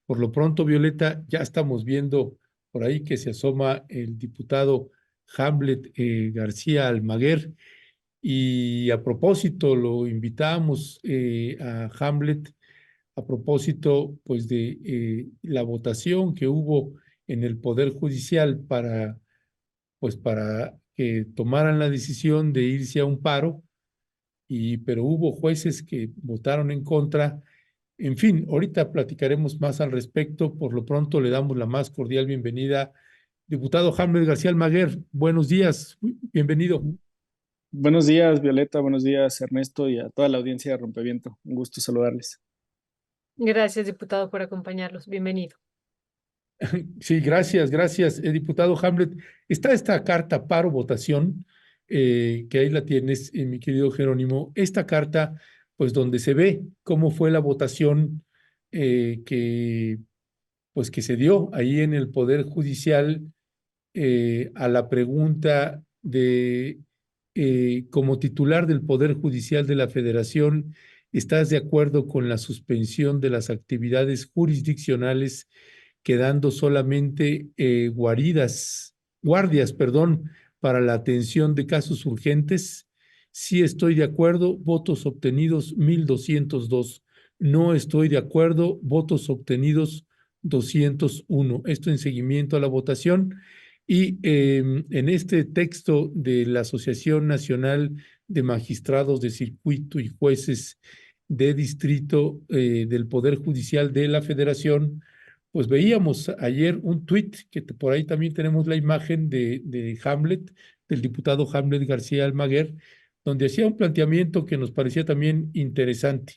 Por lo pronto, Violeta, ya estamos viendo por ahí que se asoma el diputado Hamlet García Almaguer. Y a propósito, lo invitamos a Hamlet a propósito pues de la votación que hubo en el Poder Judicial para que tomaran la decisión de irse a un paro, pero hubo jueces que votaron en contra. En fin, ahorita platicaremos más al respecto. Por lo pronto le damos la más cordial bienvenida. Diputado Hamlet García Almaguer, buenos días, bienvenido. Buenos días, Violeta, buenos días, Ernesto, y a toda la audiencia de Rompeviento. Un gusto saludarles. Gracias, diputado, por acompañarlos. Bienvenido. Sí, gracias, gracias, diputado Hamlet. Está esta carta paro votación, que ahí la tienes, mi querido Jerónimo. Esta carta, pues donde se ve cómo fue la votación que, pues, que se dio ahí en el Poder Judicial a la pregunta de, como titular del Poder Judicial de la Federación, ¿estás de acuerdo con la suspensión de las actividades jurisdiccionales, quedando solamente guardias, perdón, para la atención de casos urgentes? Sí estoy de acuerdo, votos obtenidos 1,202. No estoy de acuerdo, votos obtenidos 201. Esto en seguimiento a la votación. Y en este texto de la Asociación Nacional de Magistrados de Circuito y Jueces de Distrito del Poder Judicial de la Federación, pues veíamos ayer un tuit que por ahí también tenemos la imagen de Hamlet, del diputado Hamlet García Almaguer, donde hacía un planteamiento que nos parecía también interesante.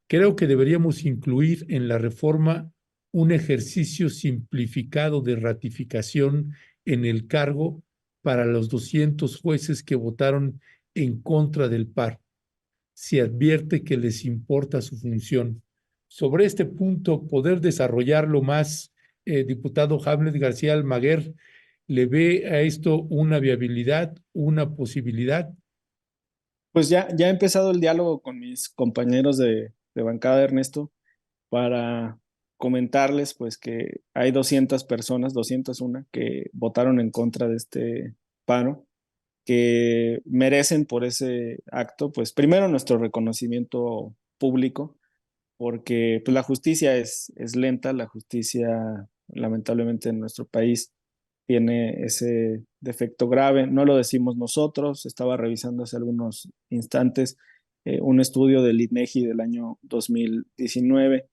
Creo que deberíamos incluir en la reforma un ejercicio simplificado de ratificación en el cargo para los 200 jueces que votaron en contra del paro. Se advierte que les importa su función. Sobre este punto, poder desarrollarlo más, diputado Hamlet García Almaguer, ¿le ve a esto una viabilidad, una posibilidad? Pues ya he empezado el diálogo con mis compañeros de bancada, Ernesto, para comentarles pues que hay 200 personas, 201, que votaron en contra de este paro, que merecen por ese acto, pues primero nuestro reconocimiento público, porque pues, la justicia es lenta, la justicia lamentablemente en nuestro país tiene ese defecto grave. No lo decimos nosotros, estaba revisando hace algunos instantes un estudio del INEGI del año 2019.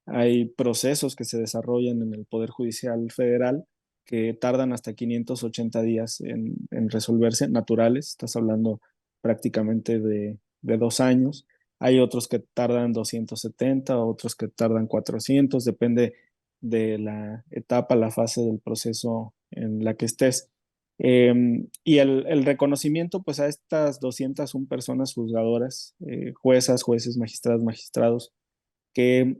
Hay procesos que se desarrollan en el Poder Judicial Federal que tardan hasta 580 días en resolverse, naturales, estás hablando prácticamente de 2 años. Hay otros que tardan 270, otros que tardan 400, depende de la etapa, la fase del proceso en la que estés. Y el reconocimiento pues a estas 201 personas juzgadoras, juezas, jueces, magistradas, magistrados, que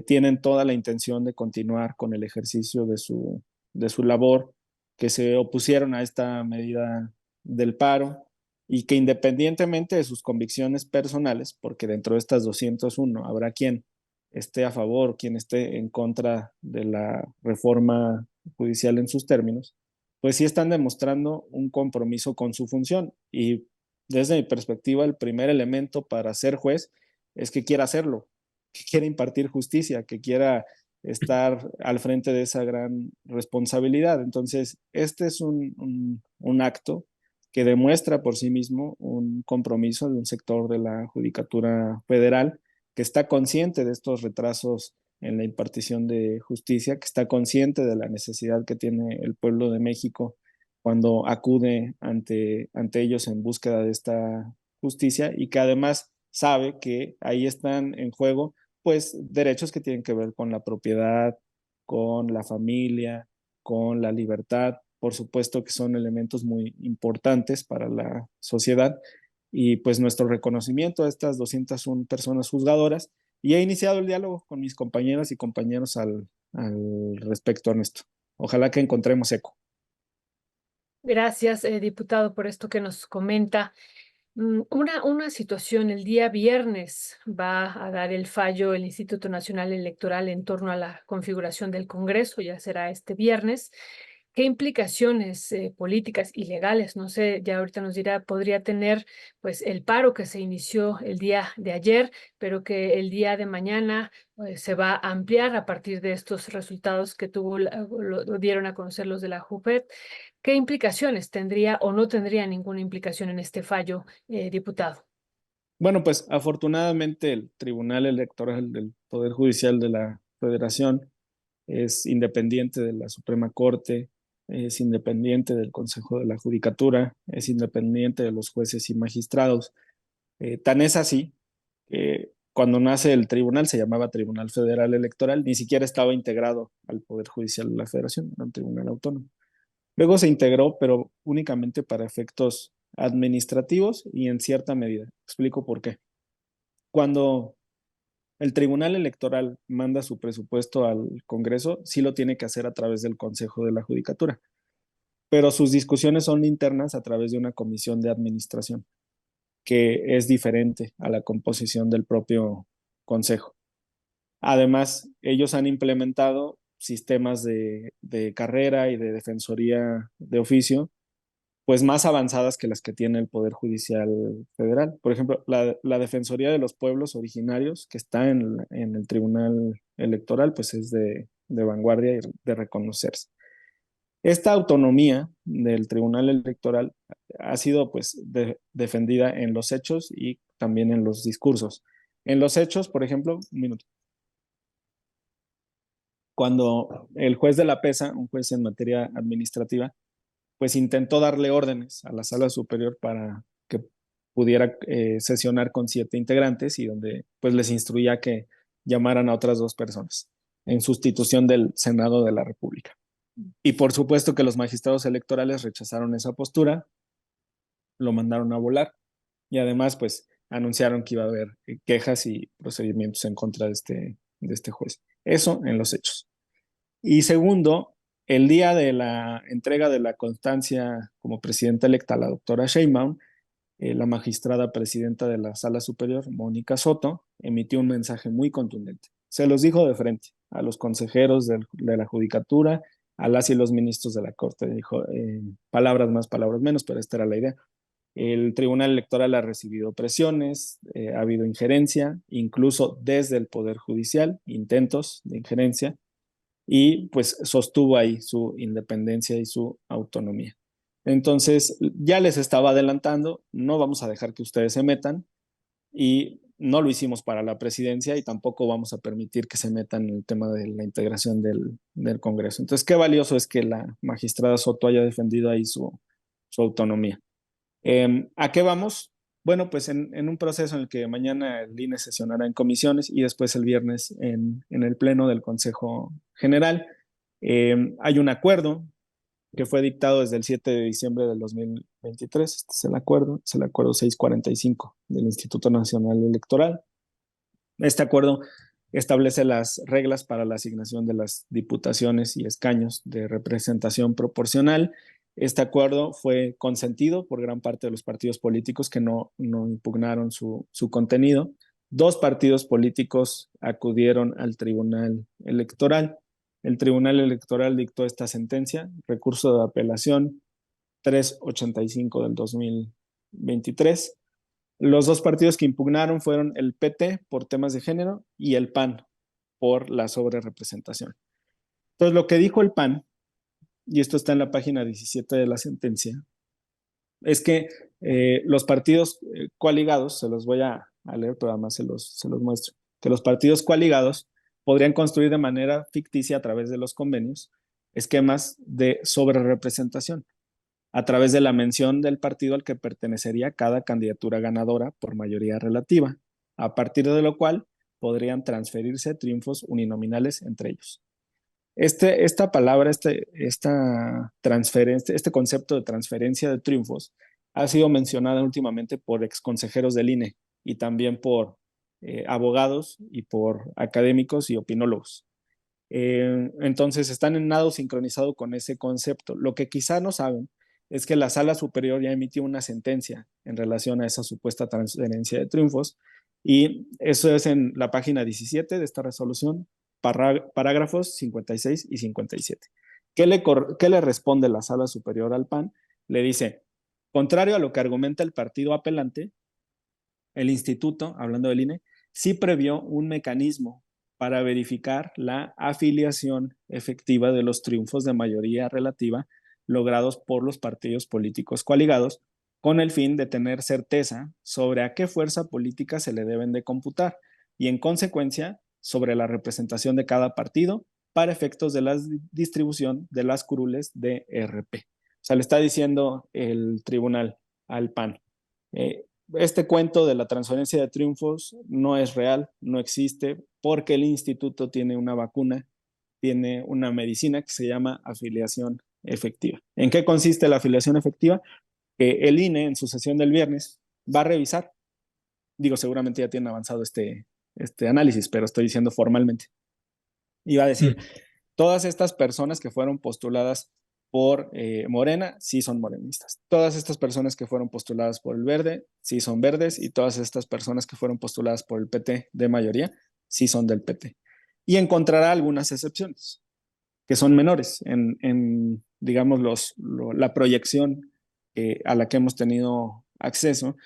tienen toda la intención de continuar con el ejercicio de su labor, que se opusieron a esta medida del paro y que independientemente de sus convicciones personales, porque dentro de estas 201 habrá quien esté a favor, quien esté en contra de la reforma judicial en sus términos, pues sí están demostrando un compromiso con su función. Y desde mi perspectiva, el primer elemento para ser juez es que quiera hacerlo, que quiera impartir justicia, que quiera estar al frente de esa gran responsabilidad. Entonces, este es un acto que demuestra por sí mismo un compromiso de un sector de la Judicatura Federal que está consciente de estos retrasos en la impartición de justicia, que está consciente de la necesidad que tiene el pueblo de México cuando acude ante ellos en búsqueda de esta justicia y que además sabe que ahí están en juego pues derechos que tienen que ver con la propiedad, con la familia, con la libertad, por supuesto que son elementos muy importantes para la sociedad y pues nuestro reconocimiento a estas 201 personas juzgadoras y he iniciado el diálogo con mis compañeras y compañeros al respecto, Ernesto. Ojalá que encontremos eco. Gracias, diputado, por esto que nos comenta. Una situación, el día viernes va a dar el fallo el Instituto Nacional Electoral en torno a la configuración del Congreso, ya será este viernes. ¿Qué implicaciones políticas y legales, no sé, ya ahorita nos dirá, podría tener pues el paro que se inició el día de ayer, pero que el día de mañana se va a ampliar a partir de estos resultados que lo dieron a conocer los de la JUPET? ¿Qué implicaciones tendría o no tendría ninguna implicación en este fallo, diputado? Bueno, pues afortunadamente el Tribunal Electoral del Poder Judicial de la Federación es independiente de la Suprema Corte, es independiente del Consejo de la Judicatura, es independiente de los jueces y magistrados. Tan es así que cuando nace el tribunal se llamaba Tribunal Federal Electoral, ni siquiera estaba integrado al Poder Judicial de la Federación, era un tribunal autónomo. Luego se integró, pero únicamente para efectos administrativos y en cierta medida. Explico por qué. Cuando el Tribunal Electoral manda su presupuesto al Congreso, sí lo tiene que hacer a través del Consejo de la Judicatura, pero sus discusiones son internas a través de una comisión de administración, que es diferente a la composición del propio Consejo. Además, ellos han implementado sistemas de carrera y de defensoría de oficio pues más avanzadas que las que tiene el Poder Judicial Federal. Por ejemplo, la Defensoría de los Pueblos Originarios, que está en el Tribunal Electoral, pues es de vanguardia y de reconocerse. Esta autonomía del Tribunal Electoral ha sido pues defendida en los hechos y también en los discursos. En los hechos, por ejemplo, un minuto. Cuando el juez de la PESA, un juez en materia administrativa, pues intentó darle órdenes a la sala superior para que pudiera sesionar con 7 integrantes y donde pues les instruía que llamaran a otras 2 personas en sustitución del Senado de la República. Y por supuesto que los magistrados electorales rechazaron esa postura, lo mandaron a volar y además pues anunciaron que iba a haber quejas y procedimientos en contra de este juez. Eso en los hechos. Y segundo, el día de la entrega de la constancia como presidenta electa, la doctora Sheinbaum, la magistrada presidenta de la Sala Superior, Mónica Soto, emitió un mensaje muy contundente. Se los dijo de frente a los consejeros de la Judicatura, a las y los ministros de la Corte. Dijo palabras más, palabras menos, pero esta era la idea. El Tribunal Electoral ha recibido presiones, ha habido injerencia, incluso desde el Poder Judicial, intentos de injerencia, y pues sostuvo ahí su independencia y su autonomía. Entonces, ya les estaba adelantando, no vamos a dejar que ustedes se metan y no lo hicimos para la presidencia y tampoco vamos a permitir que se metan en el tema de la integración del Congreso. Entonces, qué valioso es que la magistrada Soto haya defendido ahí su autonomía. ¿A qué vamos? Bueno, pues en un proceso en el que mañana el INE sesionará en comisiones y después el viernes en el Pleno del Consejo General. Hay un acuerdo que fue dictado desde el 7 de diciembre del 2023. Este es el acuerdo 645 del Instituto Nacional Electoral. Este acuerdo establece las reglas para la asignación de las diputaciones y escaños de representación proporcional. Este acuerdo fue consentido por gran parte de los partidos políticos que no impugnaron su contenido. 2 partidos políticos acudieron al Tribunal Electoral. El Tribunal Electoral dictó esta sentencia, recurso de apelación 385 del 2023. Los 2 partidos que impugnaron fueron el PT por temas de género y el PAN por la sobrerepresentación. Entonces, lo que dijo el PAN, y esto está en la página 17 de la sentencia, es que los partidos coaligados, se los voy a leer, pero además se los muestro, que los partidos coaligados podrían construir de manera ficticia a través de los convenios esquemas de sobrerepresentación a través de la mención del partido al que pertenecería cada candidatura ganadora por mayoría relativa, a partir de lo cual podrían transferirse triunfos uninominales entre ellos. Esta palabra, este concepto de transferencia de triunfos ha sido mencionada últimamente por exconsejeros del INE y también por abogados y por académicos y opinólogos. Entonces están en nado sincronizado con ese concepto. Lo que quizá no saben es que la Sala Superior ya emitió una sentencia en relación a esa supuesta transferencia de triunfos, y eso es en la página 17 de esta resolución, parágrafos 56 y 57. ¿Qué le responde la Sala Superior al PAN? Le dice, contrario a lo que argumenta el partido apelante, el instituto, hablando del INE, sí previó un mecanismo para verificar la afiliación efectiva de los triunfos de mayoría relativa logrados por los partidos políticos coaligados, con el fin de tener certeza sobre a qué fuerza política se le deben de computar y, en consecuencia, sobre la representación de cada partido para efectos de la distribución de las curules de RP. O sea, le está diciendo el tribunal al PAN, este cuento de la transferencia de triunfos no es real, no existe, porque el instituto tiene una vacuna, tiene una medicina que se llama afiliación efectiva. ¿En qué consiste la afiliación efectiva? Que el INE en su sesión del viernes va a revisar, digo, seguramente ya tienen avanzado este análisis, pero estoy diciendo formalmente, y va a decir, todas estas personas que fueron postuladas por Morena, sí son morenistas. Todas estas personas que fueron postuladas por el Verde, sí son verdes. Y todas estas personas que fueron postuladas por el PT de mayoría, sí son del PT. Y encontrará algunas excepciones, que son menores en digamos, la proyección a la que hemos tenido acceso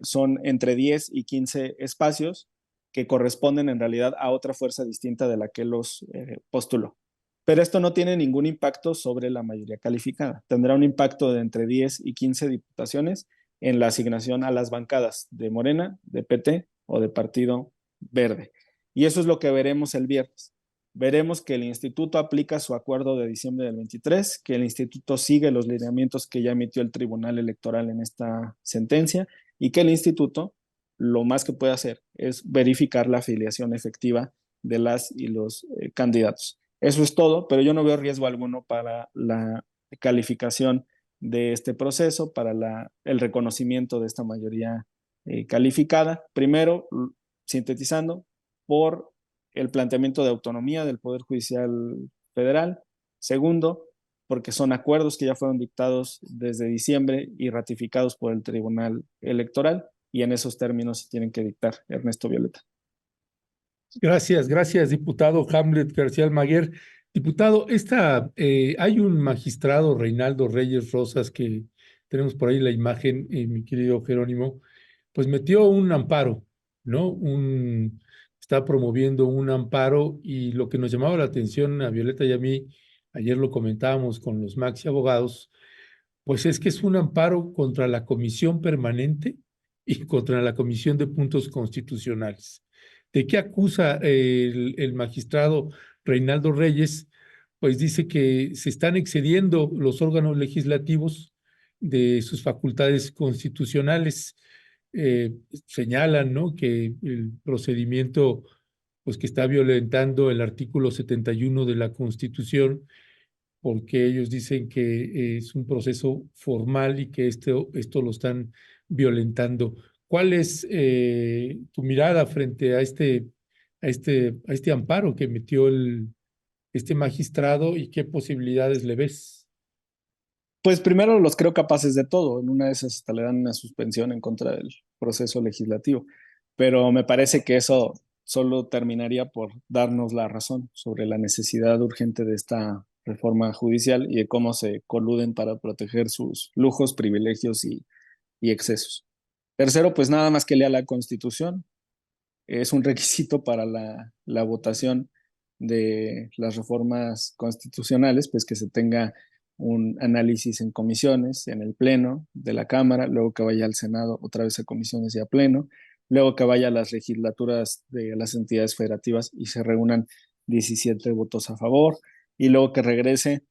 son entre 10 y 15 espacios que corresponden en realidad a otra fuerza distinta de la que los postuló. Pero esto no tiene ningún impacto sobre la mayoría calificada. Tendrá un impacto de entre 10 y 15 diputaciones en la asignación a las bancadas de Morena, de PT o de Partido Verde. Y eso es lo que veremos el viernes. Veremos que el instituto aplica su acuerdo de diciembre del 23, que el instituto sigue los lineamientos que ya emitió el Tribunal Electoral en esta sentencia, y que el instituto lo más que puede hacer es verificar la afiliación efectiva de las y los candidatos. Eso es todo, pero yo no veo riesgo alguno para la calificación de este proceso, para el reconocimiento de esta mayoría calificada. Primero, sintetizando, por el planteamiento de autonomía del Poder Judicial Federal. Segundo, porque son acuerdos que ya fueron dictados desde diciembre y ratificados por el Tribunal Electoral, y en esos términos se tienen que dictar. Ernesto Violeta. Gracias, diputado Hamlet García Almaguer. Diputado, hay un magistrado, Reinaldo Reyes Rosas, que tenemos por ahí la imagen, mi querido Jerónimo, pues metió un amparo, ¿no? Está promoviendo un amparo, y lo que nos llamaba la atención a Violeta y a mí, ayer lo comentábamos con los Maxi abogados, pues es que es un amparo contra la Comisión Permanente y contra la Comisión de Puntos Constitucionales. ¿De qué acusa el magistrado Reinaldo Reyes? Pues dice que se están excediendo los órganos legislativos de sus facultades constitucionales. Señalan, ¿no?, que el procedimiento, pues, que está violentando el artículo 71 de la Constitución, porque ellos dicen que es un proceso formal y que esto lo están violentando. ¿Cuál es tu mirada frente a este amparo que emitió este magistrado, y qué posibilidades le ves? Pues primero los creo capaces de todo. En una de esas hasta le dan una suspensión en contra del proceso legislativo. Pero me parece que eso solo terminaría por darnos la razón sobre la necesidad urgente de esta reforma judicial y de cómo se coluden para proteger sus lujos, privilegios y excesos. Tercero, pues nada más que lea la Constitución. Es un requisito para la votación de las reformas constitucionales, pues que se tenga un análisis en comisiones, en el pleno de la Cámara, luego que vaya al Senado, otra vez a comisiones y a pleno, luego que vaya a las legislaturas de las entidades federativas y se reúnan 17 votos a favor, y luego que regrese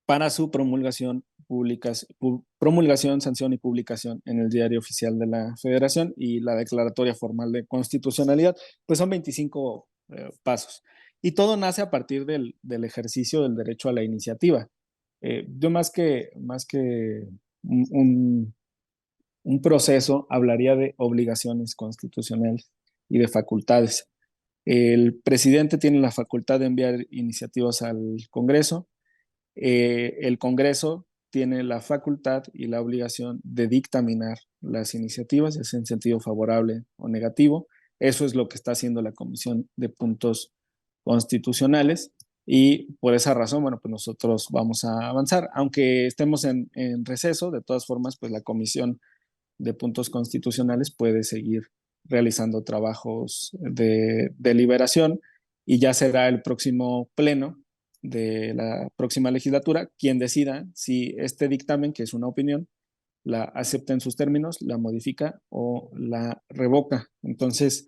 para su promulgación, sanción y publicación en el Diario Oficial de la Federación, y la declaratoria formal de constitucionalidad. Pues son 25 pasos. Y todo nace a partir del ejercicio del derecho a la iniciativa. Yo más que un proceso, hablaría de obligaciones constitucionales y de facultades. El presidente tiene la facultad de enviar iniciativas al Congreso. El Congreso tiene la facultad y la obligación de dictaminar las iniciativas, ya sea en sentido favorable o negativo. Eso es lo que está haciendo la Comisión de Puntos Constitucionales y por esa razón, bueno, pues nosotros vamos a avanzar. Aunque estemos en receso, de todas formas, pues la Comisión de Puntos Constitucionales puede seguir realizando trabajos de deliberación y ya será el próximo pleno de la próxima legislatura quien decida si este dictamen, que es una opinión, la acepta en sus términos, la modifica o la revoca. Entonces,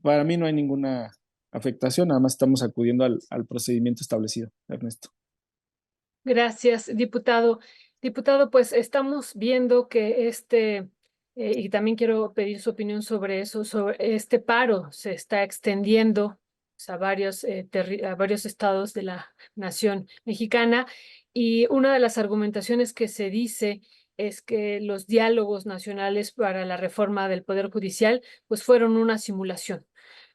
para mí no hay ninguna afectación, nada más estamos acudiendo al procedimiento establecido, Ernesto. Gracias, diputado. Diputado, pues estamos viendo que y también quiero pedir su opinión sobre eso, sobre este paro se está extendiendo pues, a varios estados de la nación mexicana y una de las argumentaciones que se dice es que los diálogos nacionales para la reforma del Poder Judicial pues fueron una simulación.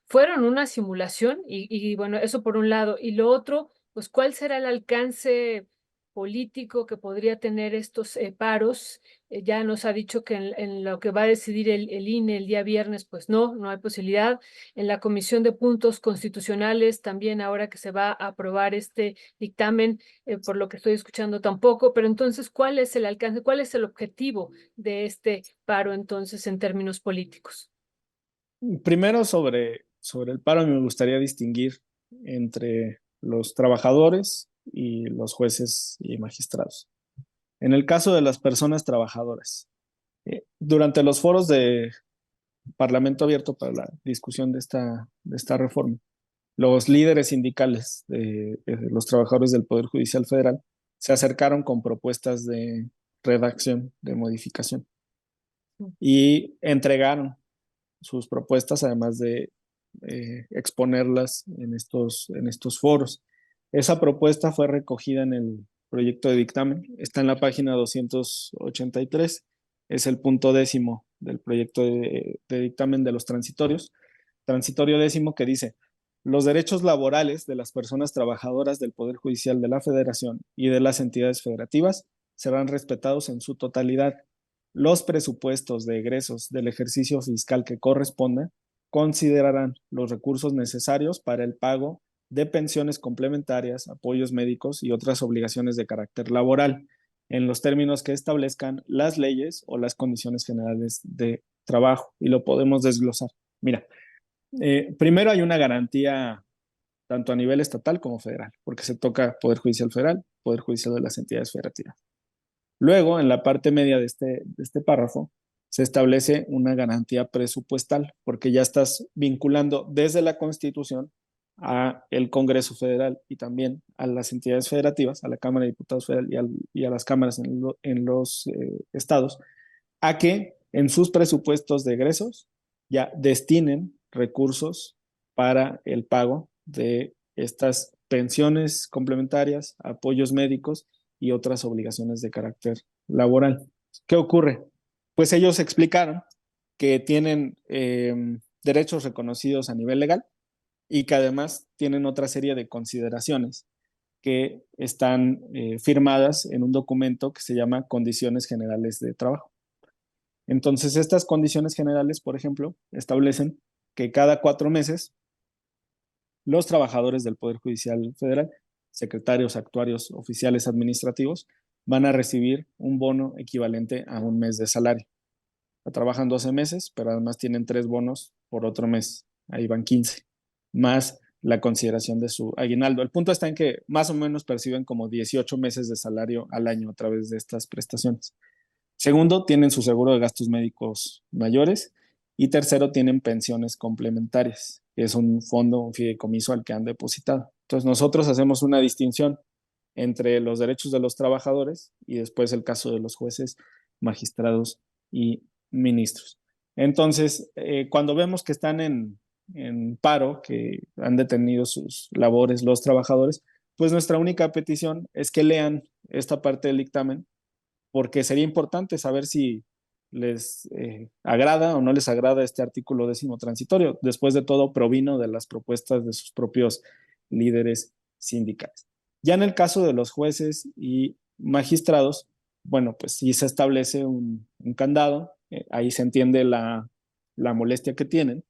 Fueron una simulación y bueno, eso por un lado. Y lo otro, pues, ¿cuál será el alcance político que podría tener estos paros? Ya nos ha dicho que en lo que va a decidir el INE el día viernes, pues no hay posibilidad. En la Comisión de Puntos Constitucionales también, ahora que se va a aprobar este dictamen, por lo que estoy escuchando tampoco. Pero entonces, ¿cuál es el alcance? ¿Cuál es el objetivo de este paro entonces en términos políticos? Primero sobre el paro me gustaría distinguir entre los trabajadores y los jueces y magistrados. En el caso de las personas trabajadoras, durante los foros de Parlamento Abierto para la discusión de esta reforma, los líderes sindicales de los trabajadores del Poder Judicial Federal se acercaron con propuestas de redacción, de modificación, y entregaron sus propuestas, además de exponerlas en estos foros. Esa propuesta fue recogida en el proyecto de dictamen, está en la página 283, es el punto 10º del proyecto de dictamen de los transitorios, transitorio 10º que dice: los derechos laborales de las personas trabajadoras del Poder Judicial de la Federación y de las entidades federativas serán respetados en su totalidad. Los presupuestos de egresos del ejercicio fiscal que corresponda considerarán los recursos necesarios para el pago de pensiones complementarias, apoyos médicos y otras obligaciones de carácter laboral, en los términos que establezcan las leyes o las condiciones generales de trabajo. Y lo podemos desglosar. Mira, primero hay una garantía tanto a nivel estatal como federal, porque se toca Poder Judicial Federal, Poder Judicial de las entidades federativas. Luego, en la parte media de este párrafo, se establece una garantía presupuestal, porque ya estás vinculando desde la Constitución a el Congreso Federal y también a las entidades federativas, a la Cámara de Diputados Federal y a las cámaras en los estados, a que en sus presupuestos de egresos ya destinen recursos para el pago de estas pensiones complementarias, apoyos médicos y otras obligaciones de carácter laboral. ¿Qué ocurre? Pues ellos explicaron que tienen derechos reconocidos a nivel legal y que además tienen otra serie de consideraciones que están firmadas en un documento que se llama Condiciones Generales de Trabajo. Entonces, estas condiciones generales, por ejemplo, establecen que cada 4 meses los trabajadores del Poder Judicial Federal, secretarios, actuarios, oficiales administrativos, van a recibir un bono equivalente a un mes de salario. Trabajan 12 meses, pero además tienen 3 bonos por otro mes. Ahí van 15, más la consideración de su aguinaldo. El punto está en que más o menos perciben como 18 meses de salario al año a través de estas prestaciones. Segundo, tienen su seguro de gastos médicos mayores. Y tercero, tienen pensiones complementarias, que es un fondo, un fideicomiso al que han depositado. Entonces, nosotros hacemos una distinción entre los derechos de los trabajadores y después el caso de los jueces, magistrados y ministros. Entonces, cuando vemos que están en paro, que han detenido sus labores los trabajadores, pues nuestra única petición es que lean esta parte del dictamen, porque sería importante saber si les agrada o no les agrada este artículo 10º transitorio. Después de todo, provino de las propuestas de sus propios líderes sindicales. Ya en el caso de los jueces y magistrados, bueno, pues sí se establece un candado, ahí se entiende la molestia que tienen,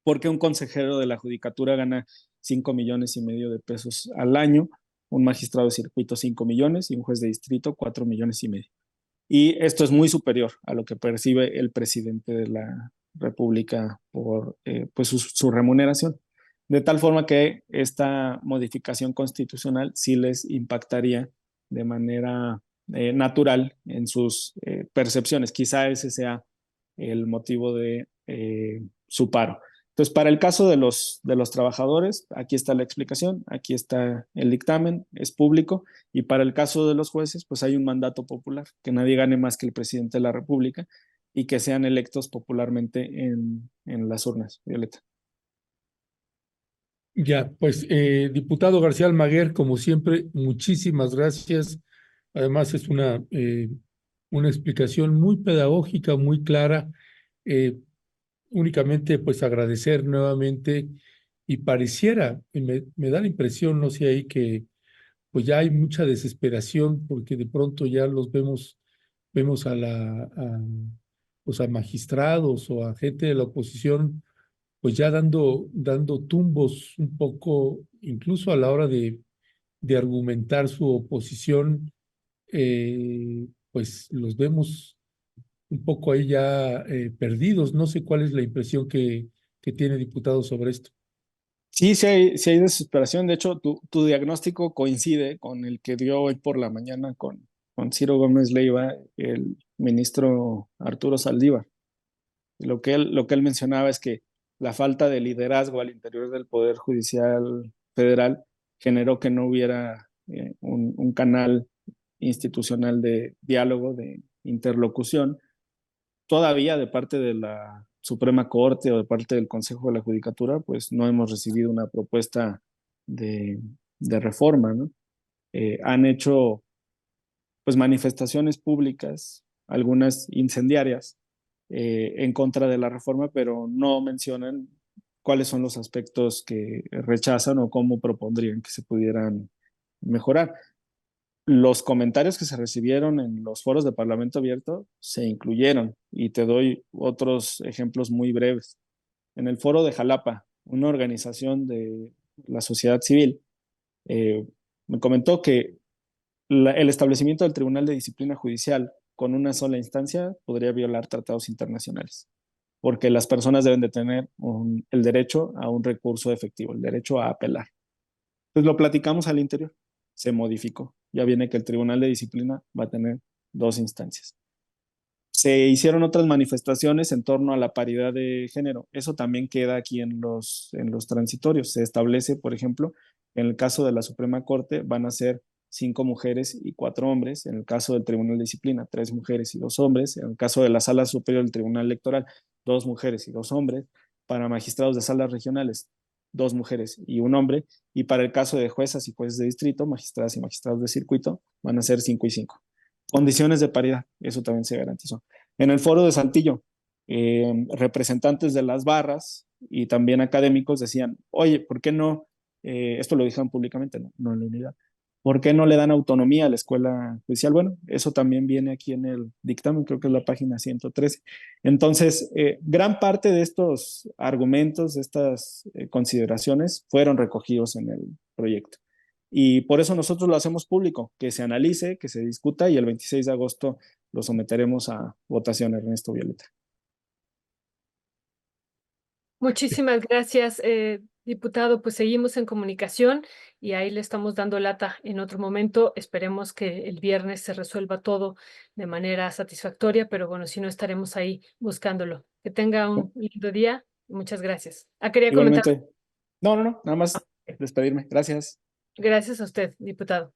porque un consejero de la judicatura gana 5,5 millones de pesos al año, un magistrado de circuito 5 millones y un juez de distrito 4,5 millones. Y esto es muy superior a lo que percibe el presidente de la República por pues su remuneración. De tal forma que esta modificación constitucional sí les impactaría de manera natural en sus percepciones. Quizá ese sea el motivo de su paro. Entonces, para el caso de los trabajadores, aquí está la explicación, aquí está el dictamen, es público, y para el caso de los jueces, pues hay un mandato popular, que nadie gane más que el presidente de la República y que sean electos popularmente en las urnas, Violeta. Ya, pues, diputado García Almaguer, como siempre, muchísimas gracias. Además, es una explicación muy pedagógica, muy clara. Eh, Únicamente, pues, agradecer nuevamente y pareciera, y me da la impresión, no sé ahí, que pues ya hay mucha desesperación porque de pronto ya los vemos pues a magistrados o a gente de la oposición pues ya dando tumbos un poco, incluso a la hora de argumentar su oposición, pues los vemos un poco ahí ya perdidos. No sé cuál es la impresión que tiene diputado sobre esto. Sí, sí hay desesperación. De hecho, tu diagnóstico coincide con el que dio hoy por la mañana con Ciro Gómez Leiva, el ministro Arturo Saldívar. Lo que él mencionaba es que la falta de liderazgo al interior del Poder Judicial Federal generó que no hubiera un canal institucional de diálogo, de interlocución, todavía de parte de la Suprema Corte o de parte del Consejo de la Judicatura, pues no hemos recibido una propuesta de, de reforma, ¿no? Han hecho pues manifestaciones públicas, algunas incendiarias, en contra de la reforma, pero no mencionan cuáles son los aspectos que rechazan o cómo propondrían que se pudieran mejorar. Los comentarios que se recibieron en los foros de Parlamento Abierto se incluyeron y te doy otros ejemplos muy breves. En el foro de Jalapa, una organización de la sociedad civil me comentó que el establecimiento del Tribunal de Disciplina Judicial con una sola instancia podría violar tratados internacionales, porque las personas deben de tener el derecho a un recurso efectivo, el derecho a apelar. Entonces lo platicamos al interior, se modificó. Ya viene que el Tribunal de Disciplina va a tener 2 instancias. Se hicieron otras manifestaciones en torno a la paridad de género. Eso también queda aquí en los transitorios. Se establece, por ejemplo, en el caso de la Suprema Corte van a ser 5 mujeres y 4 hombres. En el caso del Tribunal de Disciplina, 3 mujeres y 2 hombres. En el caso de la Sala Superior del Tribunal Electoral, 2 mujeres y 2 hombres. Para magistrados de salas regionales, 2 mujeres y 1 hombre. Y para el caso de juezas y jueces de distrito, magistradas y magistrados de circuito, van a ser 5 y 5. Condiciones de paridad, eso también se garantizó. En el foro de Saltillo, representantes de las barras y también académicos decían, oye, ¿por qué no? Esto lo dijeron públicamente, no en la unidad. ¿Por qué no le dan autonomía a la escuela judicial? Bueno, eso también viene aquí en el dictamen, creo que es la página 113. Entonces, gran parte de estos argumentos, de estas consideraciones, fueron recogidos en el proyecto. Y por eso nosotros lo hacemos público, que se analice, que se discuta y el 26 de agosto lo someteremos a votación, Ernesto Violeta. Muchísimas gracias, diputado. Pues seguimos en comunicación y ahí le estamos dando lata en otro momento. Esperemos que el viernes se resuelva todo de manera satisfactoria, pero bueno, si no, estaremos ahí buscándolo. Que tenga un lindo día. Muchas gracias. Quería comentar. Igualmente. No, nada más despedirme. Gracias. Gracias a usted, diputado.